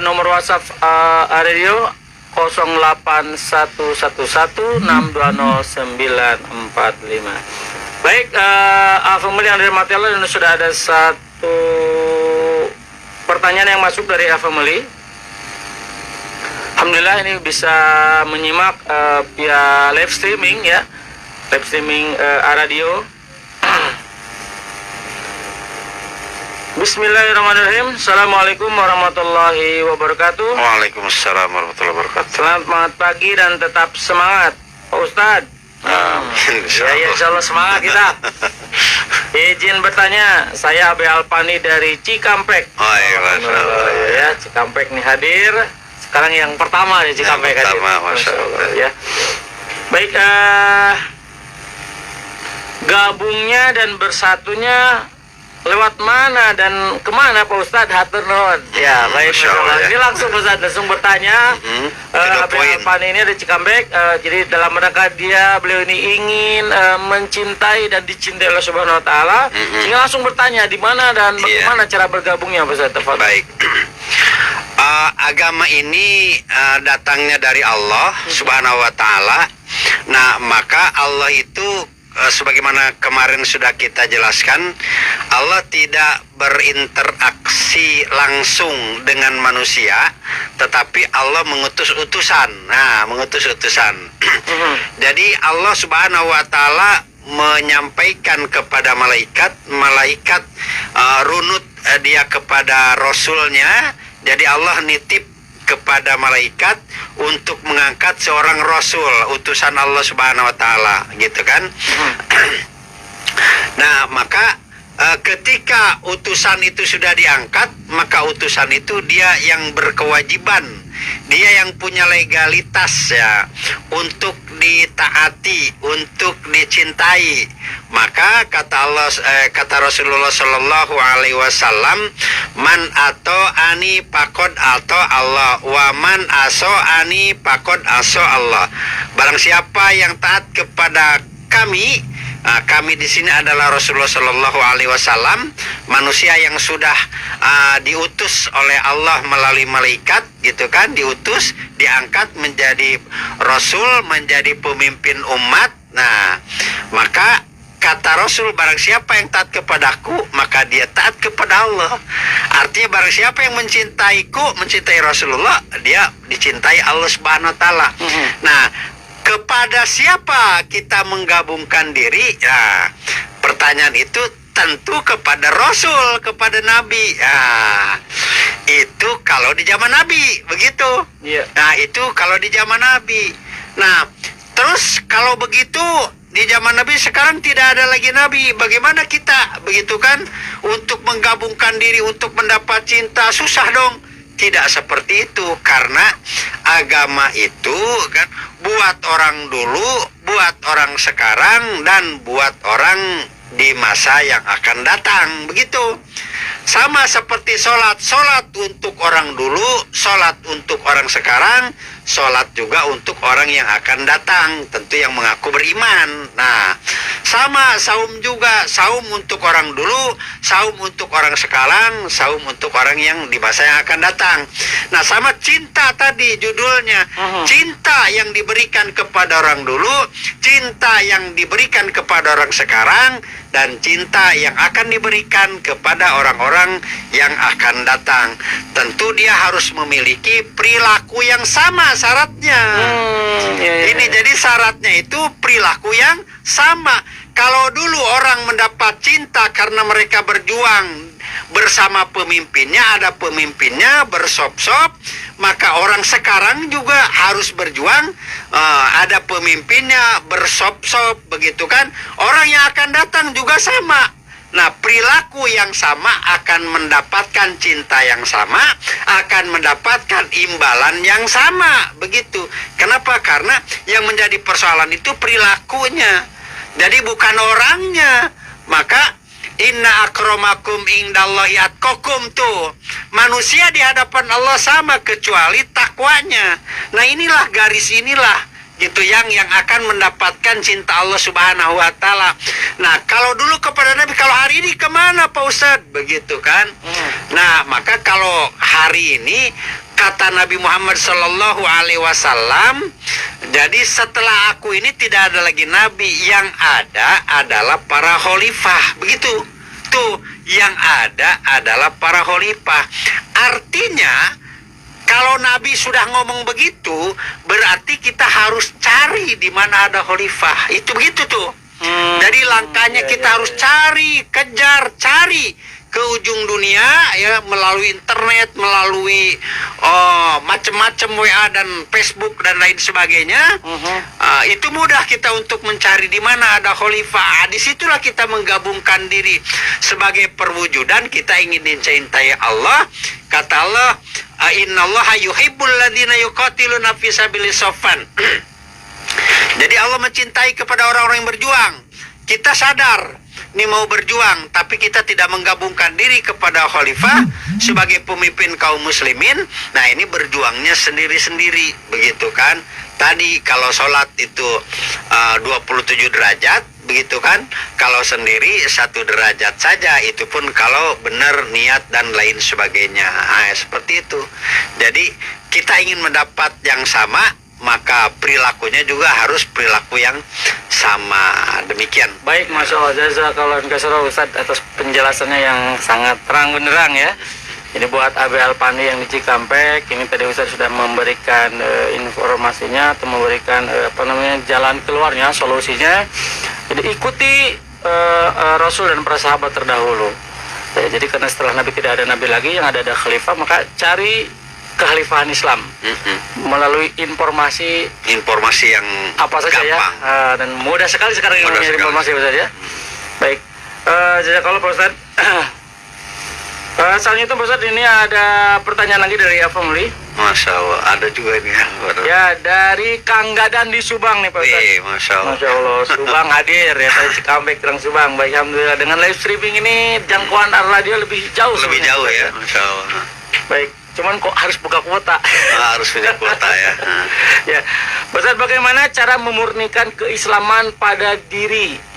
nomor WhatsApp radio 08111620945. Baik, pemilih yang dari material ini sudah ada satu pertanyaan yang masuk dari family. Alhamdulillah ini bisa menyimak via live streaming, ya, live streaming radio. Bismillahirrahmanirrahim. Assalamualaikum warahmatullahi wabarakatuh. Waalaikumsalam warahmatullahi wabarakatuh. Selamat pagi dan tetap semangat, Pak Ustadz. Ya, insya Allah semangat kita. Izin bertanya, saya Abe Alpani dari Cikampek. Oh iya, ya, Cikampek nih hadir. Sekarang yang pertama di Cikampek hadir. Masya Allah. Ya. Baik, gabungnya dan bersatunya lewat mana dan kemana Pak Ustadz? Hatur nuhun. Ya, baik. Ini langsung Ustadz langsung bertanya. Abe Alpani ini ada Cikampek. Jadi dalam rangka beliau ini ingin mencintai dan dicintai oleh Subhanahu wa taala. Sehingga langsung bertanya di mana dan bagaimana cara bergabungnya Pak Ustadz. Baik. Agama ini datangnya dari Allah Subhanahu wa taala. Nah, maka Allah itu sebagaimana kemarin sudah kita jelaskan, Allah tidak berinteraksi langsung dengan manusia, tetapi Allah mengutus utusan. Nah, mengutus utusan. Jadi Allah Subhanahu wa taala menyampaikan kepada malaikat, runut dia kepada rasulnya. Jadi Allah nitip kepada malaikat untuk mengangkat seorang rasul, utusan Allah Subhanahu wa taala, gitu kan? Nah, maka ketika utusan itu sudah diangkat, maka utusan itu dia yang berkewajiban, dia yang punya legalitas ya untuk ditaati, untuk dicintai. Maka kata Rasulullah Shallallahu Alaihi Wasallam, man ato ani pakod ato Allah, wa man aso ani pakod aso Allah. Barang siapa yang taat kepada kami, kami di sini adalah Rasulullah Shallallahu Alaihi Wasallam, manusia yang sudah diutus oleh Allah melalui malaikat, gitu kan, diutus, diangkat menjadi Rasul, menjadi pemimpin umat. Nah, maka kata Rasul, barang siapa yang taat kepadaku, maka dia taat kepada Allah. Artinya barang siapa yang mencintaiku, mencintai Rasulullah, dia dicintai Allah Subhanahu wa taala. Nah, kepada siapa kita menggabungkan diri? Ya, pertanyaan itu tentu kepada Rasul, kepada Nabi. Ya, itu kalau di zaman Nabi, begitu. Iya. Nah, itu kalau di zaman Nabi. Nah, terus kalau begitu di zaman Nabi sekarang tidak ada lagi Nabi. Bagaimana kita, begitu kan? Untuk menggabungkan diri, untuk mendapat cinta, susah dong. Tidak seperti itu, karena agama itu kan buat orang dulu, buat orang sekarang, dan buat orang di masa yang akan datang, begitu. Sama seperti sholat untuk orang dulu, sholat untuk orang sekarang, sholat juga untuk orang yang akan datang, tentu yang mengaku beriman. Nah, sama saum juga, saum untuk orang dulu, saum untuk orang sekarang, saum untuk orang yang di masa yang akan datang. Nah, sama cinta tadi judulnya, cinta yang diberikan kepada orang dulu, cinta yang diberikan kepada orang sekarang, dan cinta yang akan diberikan kepada orang-orang yang akan datang. Tentu dia harus memiliki perilaku yang sama syaratnya. Ini jadi syaratnya itu perilaku yang sama. Kalau dulu orang mendapat cinta karena mereka berjuang bersama pemimpinnya, ada pemimpinnya bersop-sop, maka orang sekarang juga harus berjuang, ada pemimpinnya bersop-sop, begitu kan? Orang yang akan datang juga sama. Nah, perilaku yang sama akan mendapatkan cinta yang sama, akan mendapatkan imbalan yang sama, begitu. Kenapa? Karena yang menjadi persoalan itu perilakunya, jadi bukan orangnya. Maka inna akramakum indallahi atqakum tuh, manusia di hadapan Allah sama kecuali takwanya. Nah, inilah garis inilah gitu yang akan mendapatkan cinta Allah Subhanahu wa taala. Nah, kalau dulu kepada Nabi, kalau hari ini kemana Pak Ustadz, begitu kan? Nah, maka kalau hari ini kata Nabi Muhammad Sallallahu Alaihi Wasallam, jadi setelah aku ini tidak ada lagi Nabi, yang ada adalah para khalifah, begitu. Tuh, yang ada adalah para khalifah. Artinya kalau Nabi sudah ngomong begitu, berarti kita harus cari di mana ada khalifah. Itu begitu tuh. Jadi langkahnya kita harus cari, kejar, cari ke ujung dunia ya, melalui internet, melalui macam-macam WA dan Facebook dan lain sebagainya. Itu mudah kita untuk mencari di mana ada khalifah. Disitulah kita menggabungkan diri sebagai perwujudan kita ingin dicintai Allah. Kata Allah, innallaha yuhibbul ladzina yuqatiluna fi sabilillah saffan. Jadi Allah mencintai kepada orang-orang yang berjuang. Kita sadar ini mau berjuang, tapi kita tidak menggabungkan diri kepada khalifah sebagai pemimpin kaum muslimin. Nah, ini berjuangnya sendiri-sendiri, begitu kan? Tadi kalau sholat itu 27 derajat, begitu kan? Kalau sendiri 1 derajat saja, itu pun kalau benar niat dan lain sebagainya. Nah, seperti itu. Jadi kita ingin mendapat yang sama, maka perilakunya juga harus perilaku yang sama. Demikian. Baik, Masya Allah, jazakallahu khairan Ustaz atas penjelasannya yang sangat terang benderang ya. Ini buat AB Alpani yang di Cikampek, ini tadi Ustaz sudah memberikan informasinya atau memberikan jalan keluarnya, solusinya. Jadi ikuti Rasul dan para sahabat terdahulu. Ya, jadi karena setelah Nabi tidak ada Nabi lagi, yang ada khalifah, maka cari kekhalifahan Islam melalui informasi yang apa saja gampang. Ya, dan mudah sekali sekarang mencari informasi Ustaz ya. Baik, jazakallahu Pak Ustaz. Selanjutnya Pak Ustaz, ini ada pertanyaan lagi dari Afamli. Masya Allah, ada juga ini ya. Ya, dari Kang Gadan di Subang nih Pak Ustaz. Masya Allah. Masya Allah, Subang hadir ya, dari Cikampek terang Subang. Baik, alhamdulillah, dengan live streaming ini jangkauan radio lebih jauh. Lebih jauh ya, Masya Allah. Baik, cuman kok harus buka kuota. Harus punya kuota ya. Ya, Pak Ustaz, bagaimana cara memurnikan keislaman pada diri?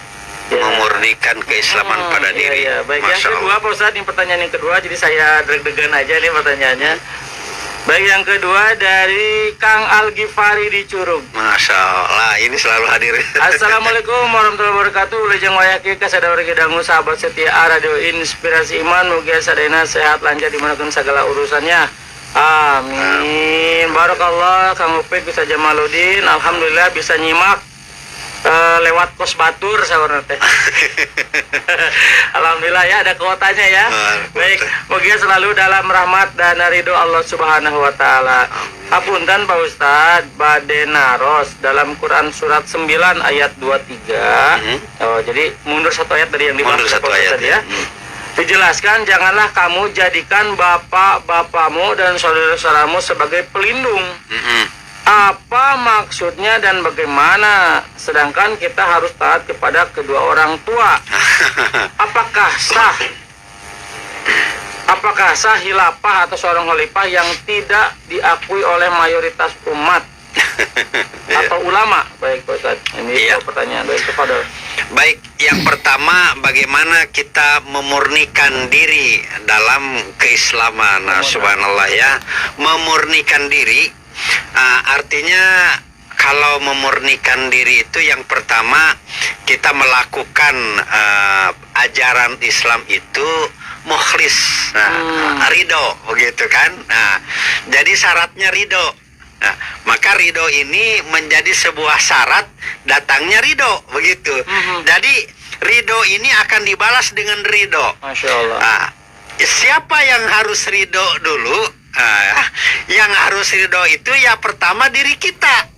Ya. Memurnikan keislaman pada diri. Iya. Baik, Masya yang kedua Pak Ustaz, ini pertanyaan yang kedua, jadi saya deg-degan aja nih pertanyaannya. Baik, yang kedua dari Kang Al-Ghifari di Curug. Masya Allah, ini selalu hadir. Assalamualaikum warahmatullahi wabarakatuh. Lejeng wayaki kasadawar gedangu sahabat setia Radio Inspirasi Iman, mugia sadayana sehat lancar dimanapun segala urusannya. Amin. Barakallah. Kang Upik bisa Jamaluddin, alhamdulillah bisa nyimak lewat kos batur saya teh. Alhamdulillah ya, ada kuotanya ya. Baik, moga selalu dalam rahmat dan ridho Allah Subhanahu wa taala. Hapunten Pak Ustadz, bade naros dalam Quran surat 9 ayat 23. Oh, jadi mundur satu ayat dari yang dibahas Pak Ustadz ya. Dijelaskan, janganlah kamu jadikan bapak-bapakmu dan saudara-saudaramu sebagai pelindung. Apa maksudnya dan bagaimana? Sedangkan kita harus taat kepada kedua orang tua. Apakah sah khilafah atau seorang khalifah yang tidak diakui oleh mayoritas umat atau ulama? Baik, Pak Ustaz. Ini pertanyaan dari kepada. Baik, yang pertama, bagaimana kita memurnikan diri dalam keislaman. Nah, subhanallah ya, memurnikan diri. Artinya kalau memurnikan diri itu yang pertama kita melakukan ajaran Islam itu mukhlis, ridho, begitu kan? Nah, jadi syaratnya ridho. Nah, maka ridho ini menjadi sebuah syarat datangnya ridho, begitu. Jadi ridho ini akan dibalas dengan ridho. Masya Allah. Nah, siapa yang harus ridho dulu? Yang harus ridho itu ya pertama diri kita.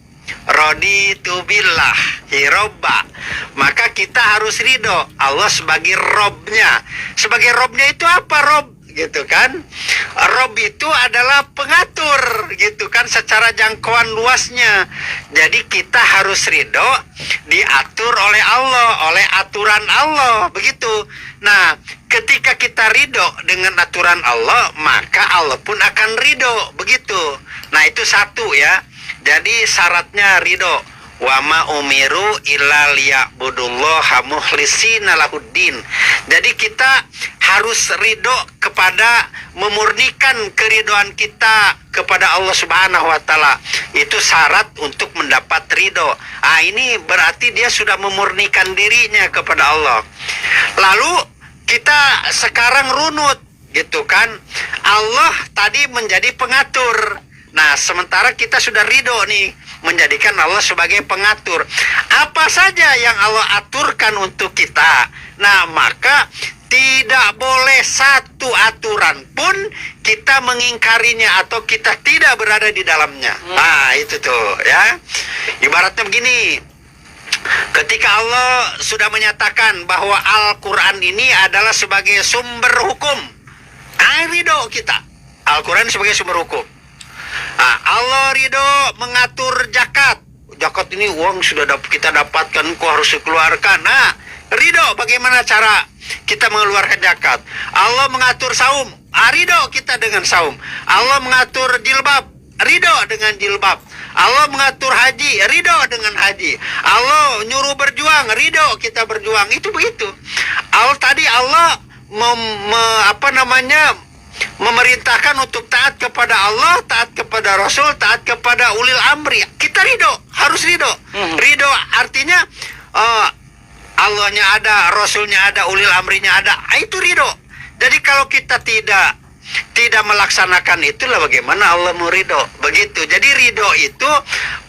Raditu billah hirobba. Maka kita harus ridho Allah sebagai Robnya. Sebagai Robnya itu apa Rob? Gitu kan? Rob itu adalah pengatur, gitu kan, secara jangkauan luasnya. Jadi kita harus ridho diatur oleh Allah, oleh aturan Allah, begitu. Nah, ketika kita ridho dengan aturan Allah, maka Allah pun akan ridho, begitu. Nah, itu satu ya. Jadi syaratnya ridho. Wa ma umiru illa liya'budullaha mukhlishina lahuddin. Jadi kita harus ridho kepada memurnikan keridoan kita kepada Allah Subhanahu wa taala. Itu syarat untuk mendapat ridho. Ini berarti dia sudah memurnikan dirinya kepada Allah. Lalu kita sekarang runut, gitu kan? Allah tadi menjadi pengatur. Nah, sementara kita sudah ridho nih, menjadikan Allah sebagai pengatur. Apa saja yang Allah aturkan untuk kita. Nah, maka tidak boleh satu aturan pun kita mengingkarinya atau kita tidak berada di dalamnya. Nah, itu tuh ya. Ibaratnya begini. Ketika Allah sudah menyatakan bahwa Al-Quran ini adalah sebagai sumber hukum, ridho kita. Al-Quran sebagai sumber hukum. Allah ridho mengatur zakat. Zakat ini uang sudah kita dapatkan, kok harus dikeluarkan. Nah, ridho bagaimana cara kita mengeluarkan zakat. Allah mengatur saum, ridho kita dengan saum. Allah mengatur jilbab, ridho dengan jilbab. Allah mengatur haji, ridho dengan haji. Allah nyuruh berjuang, ridho kita berjuang. Itu begitu. Allah memerintahkan untuk taat kepada Allah, taat kepada Rasul, taat kepada ulil amri. Kita ridho, harus ridho. Ridho artinya Allahnya ada, Rasulnya ada, ulil amrinya ada, itu ridho. Jadi kalau kita tidak melaksanakan itulah bagaimana Allah mau ridho. Begitu. Jadi ridho itu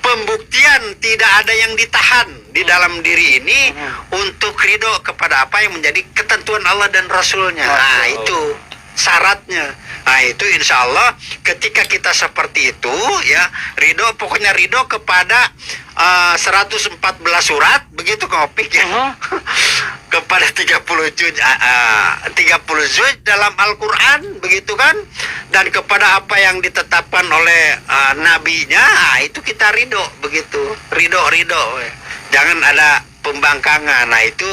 pembuktian, tidak ada yang ditahan di dalam diri ini untuk ridho kepada apa yang menjadi ketentuan Allah dan Rasulnya. Nah itu syaratnya. Nah itu insya Allah ketika kita seperti itu ya, ridho, pokoknya ridho kepada 114 surat begitu Opik ya. Kepada 30 juz dalam Al-Qur'an begitu kan, dan kepada apa yang ditetapkan oleh nabinya, itu kita ridho begitu. Ridho. Jangan ada pembangkangan. Nah itu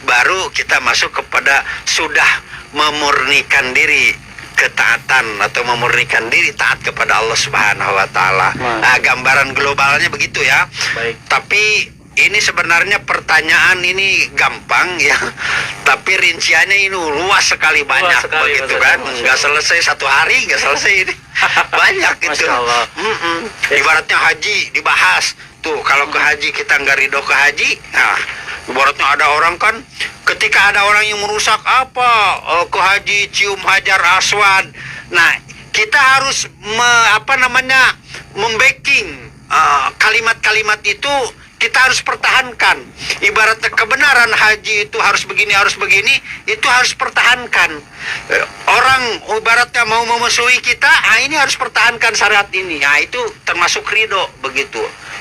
baru kita masuk kepada sudah memurnikan diri ketaatan atau memurnikan diri taat kepada Allah Subhanahu wa taala. Nah, gambaran globalnya begitu ya. Baik. Tapi ini sebenarnya pertanyaan ini gampang ya. Tapi rinciannya ini luas sekali, banyak sekali, begitu kan. Enggak selesai satu hari, enggak selesai ini. Banyak gitu. Masya Allah. Ibaratnya haji dibahas. Tuh, kalau ke haji kita nggak ridho ke haji, nah, ibaratnya ada orang kan, ketika ada orang yang merusak ke haji, cium hajar aswad. Nah, kita harus membacking kalimat-kalimat itu, kita harus pertahankan. Ibaratnya kebenaran haji itu harus begini, itu harus pertahankan. Orang ibaratnya mau memusuhi kita, ini harus pertahankan syariat ini. Nah, itu termasuk ridho begitu.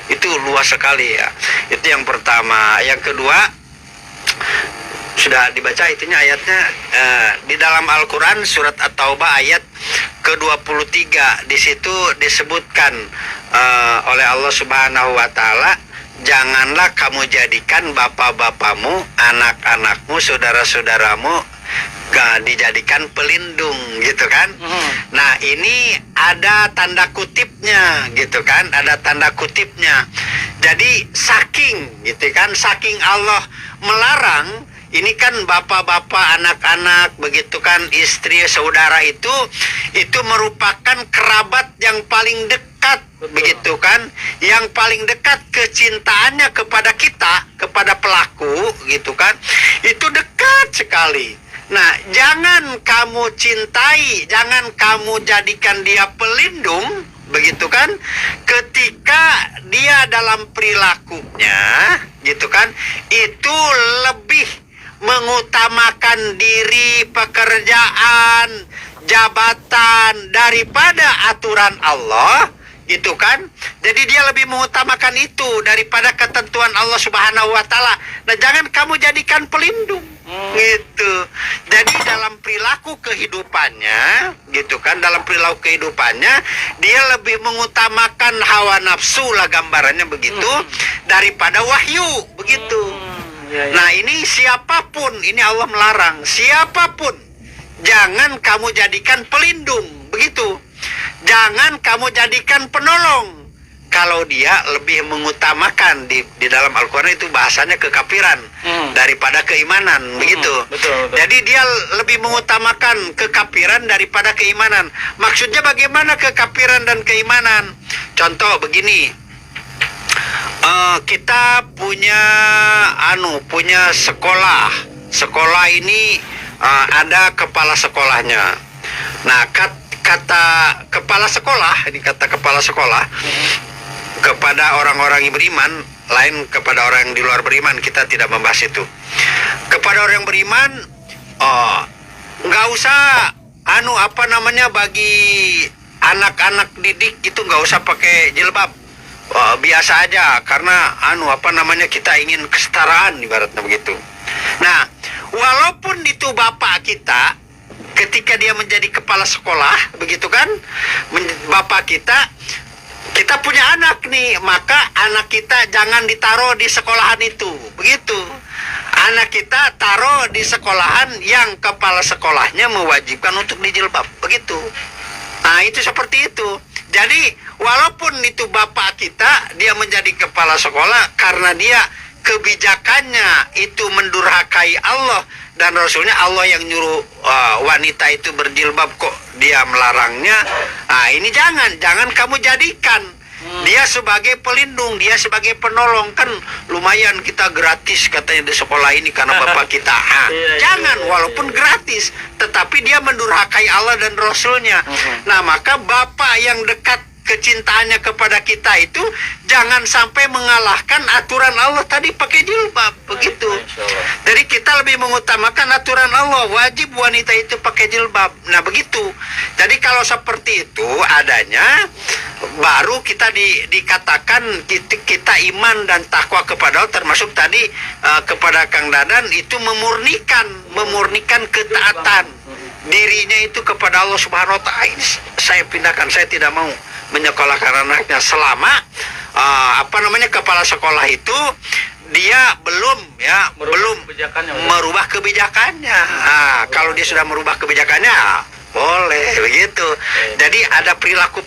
Itu luas sekali ya. Itu yang pertama. Yang kedua, sudah dibaca itunya ayatnya di dalam Al-Quran surat At-Taubah ayat ke-23. Di situ disebutkan oleh Allah Subhanahu wa taala, janganlah kamu jadikan bapak-bapakmu, anak-anakmu, saudara-saudaramu dijadikan pelindung gitu kan. Nah ini ada tanda kutipnya gitu kan, ada tanda kutipnya. Jadi saking gitu kan, saking Allah melarang, ini kan bapak-bapak, anak-anak begitu kan, istri, saudara itu merupakan kerabat yang paling dekat. Betul. Begitu kan, yang paling dekat kecintaannya kepada kita, kepada pelaku gitu kan, itu dekat sekali. Nah, jangan kamu cintai, jangan kamu jadikan dia pelindung, begitu kan, ketika dia dalam perilakunya, gitu kan, itu lebih mengutamakan diri, pekerjaan, jabatan daripada aturan Allah, gitu kan. Jadi dia lebih mengutamakan itu daripada ketentuan Allah Subhanahu wa taala. Nah, jangan kamu jadikan pelindung. Gitu. Jadi dalam perilaku kehidupannya, gitu kan, dalam perilaku kehidupannya dia lebih mengutamakan hawa nafsu lah gambarannya begitu, daripada wahyu begitu. Nah ini siapapun, ini Allah melarang, siapapun jangan kamu jadikan pelindung begitu. Jangan kamu jadikan penolong. Kalau dia lebih mengutamakan di dalam Al-Quran itu bahasanya kekafiran daripada keimanan, begitu. Betul. Jadi dia lebih mengutamakan kekafiran daripada keimanan. Maksudnya bagaimana kekafiran dan keimanan? Contoh begini, kita punya sekolah ini ada kepala sekolahnya. Nah, kata kepala sekolah kepada orang-orang yang beriman, lain kepada orang yang di luar beriman, kita tidak membahas itu. Kepada orang yang beriman, nggak usah bagi anak-anak didik itu nggak usah pakai jilbab, biasa aja, karena kita ingin kesetaraan ibaratnya begitu. Nah, walaupun itu bapak kita, ketika dia menjadi kepala sekolah, begitu kan, bapak kita punya anak nih, maka anak kita jangan ditaruh di sekolahan itu, begitu. Anak kita taruh di sekolahan yang kepala sekolahnya mewajibkan untuk dijilbab, begitu. Nah, itu seperti itu. Jadi, walaupun itu bapak kita, dia menjadi kepala sekolah karena dia kebijakannya itu mendurhakai Allah dan Rasulnya. Allah yang nyuruh wanita itu berjilbab, kok dia melarangnya. Nah, ini jangan kamu jadikan. Dia sebagai pelindung, dia sebagai penolong. Kan lumayan kita gratis katanya di sekolah ini karena bapak kita. Jangan, walaupun gratis, tetapi dia mendurhakai Allah dan Rasulnya. Nah, maka bapak yang dekat kecintaannya kepada kita itu jangan sampai mengalahkan aturan Allah tadi pakai jilbab, begitu. Jadi kita lebih mengutamakan aturan Allah, wajib wanita itu pakai jilbab. Nah, begitu. Jadi kalau seperti itu adanya, baru kita dikatakan kita iman dan takwa kepada Allah, termasuk tadi kepada Kang Dadan itu memurnikan ketaatan dirinya itu kepada Allah Subhanahu wa taala. Saya pindahkan, saya tidak mau menyekolahkan anaknya selama kepala sekolah itu dia belum merubah kebijakannya. Kalau dia sudah merubah kebijakannya boleh begitu. Jadi ada perilaku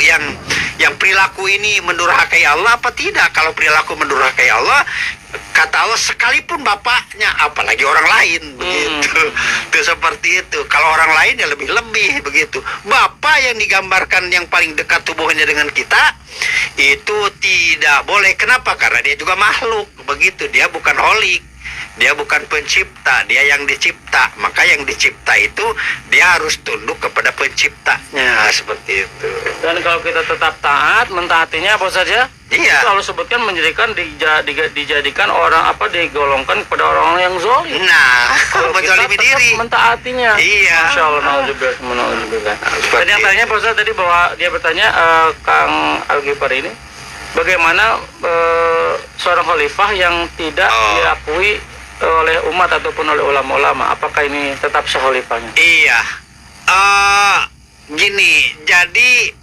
yang perilaku ini mendurhakai Allah apa tidak? Kalau perilaku mendurhakai Allah, kata Allah, sekalipun bapaknya, apalagi orang lain, begitu. Itu seperti itu. Kalau orang lain ya lebih begitu. Bapak yang digambarkan yang paling dekat tubuhnya dengan kita itu tidak boleh. Kenapa? Karena dia juga makhluk, begitu. Dia bukan holik, dia bukan pencipta, dia yang dicipta. Maka yang dicipta itu dia harus tunduk kepada penciptanya, seperti itu. Dan kalau kita tetap taat, mentaatinya apa saja? Iya. Kalau sebutkan dijadikan orang digolongkan kepada orang yang zalim. Nah, Kalau menzalimi kita diri. tetap mentaatinya. Iya. Masya Allah, nauzubillah. Seperti Dan yang tanya Pak Ustaz tadi bahwa dia bertanya, Kang Al-Ghifar ini, bagaimana seorang khalifah yang tidak diakui oleh umat ataupun oleh ulama-ulama, apakah ini tetap sah khalifahnya? Iya. Gini, jadi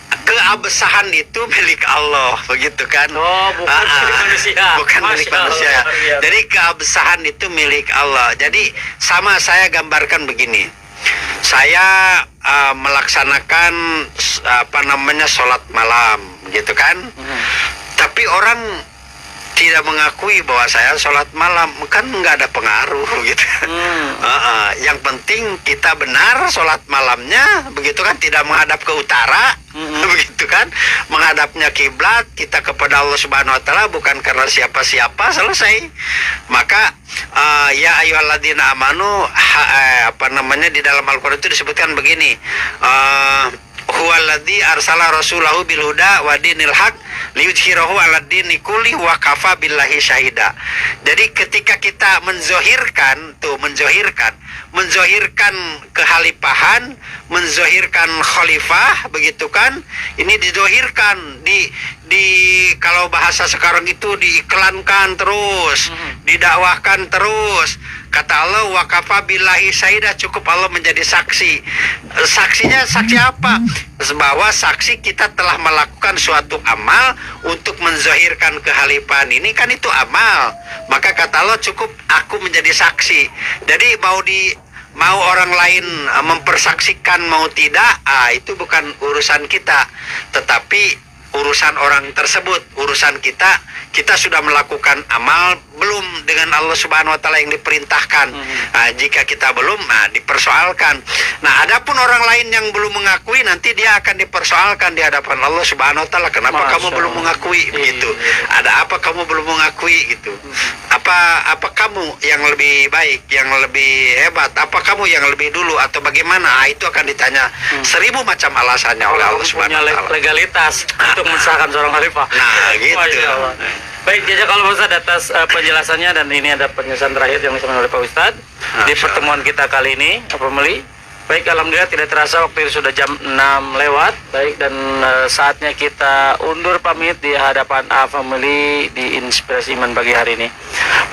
keabsahan itu milik Allah, begitu kan? Oh, bukan milik manusia. Bukan milik manusia. Jadi keabsahan itu milik Allah. Jadi sama saya gambarkan begini. Saya melaksanakan sholat malam, gitu kan? Tapi orang tidak mengakui bahwa saya sholat malam, kan nggak ada pengaruh gitu. Yang penting kita benar sholat malamnya, begitu kan, tidak menghadap ke utara, begitu kan, menghadapnya kiblat kita kepada Allah Subhanahu Wa Taala, bukan karena siapa-siapa, selesai. Maka ya ayyuhalladzina amanu, di dalam Al-Quran itu disebutkan begini, huwaladzi arsala rasulahu bil huda wa dinil haq liyudhhirahu 'ala dini kulli wa kafa billahi syahida. Jadi ketika kita menzohirkan kehalifahan, menzohirkan khalifah, begitu kan, ini dizohirkan di kalau bahasa sekarang itu diiklankan terus, didakwahkan terus. Kata Allah, wa kafa billahi syahida, cukup Allah menjadi saksi. Saksinya saksi apa? Bahwa saksi kita telah melakukan suatu amal untuk menzahirkan kehalifahan ini, kan itu amal. Maka kata Allah, cukup aku menjadi saksi. Jadi mau orang lain mempersaksikan mau tidak, itu bukan urusan kita, tetapi urusan orang tersebut. Urusan kita sudah melakukan amal belum dengan Allah Subhanahu Wa Taala yang diperintahkan. Jika kita belum, dipersoalkan. Nah, adapun orang lain yang belum mengakui, nanti dia akan dipersoalkan di hadapan Allah Subhanahu Wa Taala. Kenapa kamu belum mengakui? Begitu. Ada apa kamu belum mengakui? Gitu. Apa kamu yang lebih baik, yang lebih hebat? Apa kamu yang lebih dulu atau bagaimana? Itu akan ditanya 1000 macam alasannya oleh Allah Subhanahu Wa Taala. Legalitas untuk mensahkan seorang khalifah. Nah, gitu. Baik, jajak kalau Ustaz atas penjelasannya, dan ini ada penjelasan terakhir yang disampaikan oleh Pak Ustaz di pertemuan kita kali ini, Family. Baik, alhamdulillah tidak terasa waktu itu sudah jam 6 lewat. Baik, dan saatnya kita undur pamit di hadapan Family di Inspirasi Iman pagi hari ini.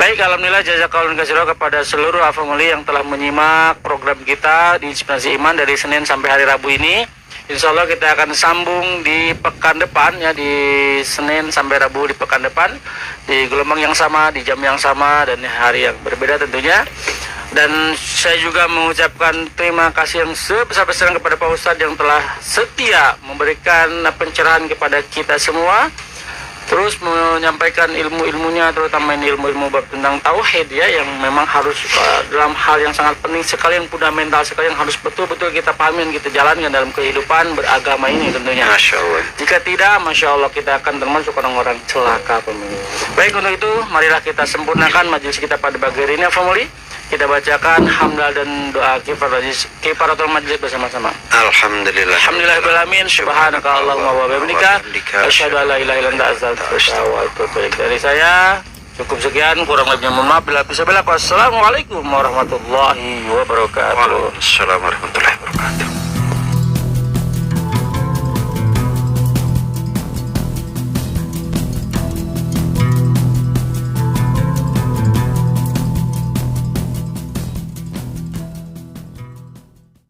Baik, alhamdulillah jazakallahu khairan kepada seluruh Family yang telah menyimak program kita di Inspirasi Iman dari Senin sampai hari Rabu ini. Insya Allah kita akan sambung di pekan depan, ya, di Senin sampai Rabu di pekan depan, di gelombang yang sama, di jam yang sama, dan hari yang berbeda tentunya. Dan saya juga mengucapkan terima kasih yang sebesar-besarnya kepada Pak Ustadz yang telah setia memberikan pencerahan kepada kita semua. terus menyampaikan ilmu-ilmunya, terutama ini ilmu-ilmu bab tentang tauhid ya, yang memang harus dalam hal yang sangat penting sekali, yang fundamental sekali, yang harus betul-betul kita pahami dan kita jalankan dalam kehidupan beragama ini tentunya. Masya Allah. Jika tidak, Masya Allah, kita akan termasuk orang-orang celaka pemirsa. Baik, untuk itu marilah kita sempurnakan majelis kita pada pagi hari ini. Family, kita bacakan hamdal dan doa kifaratul majlis bersama-sama. Alhamdulillah. Alhamdulillahirrahmanirrahim. Subhanaka Allahumma wa bihamdika asyhadu an la ilaha illa anta astaghfiruka wa atubu ilaik. Dari saya cukup sekian, kurang lebihnya mohon maaf bila bisa. Wassalamualaikum warahmatullahi wabarakatuh. Waalaikumsalam warahmatullahi wabarakatuh.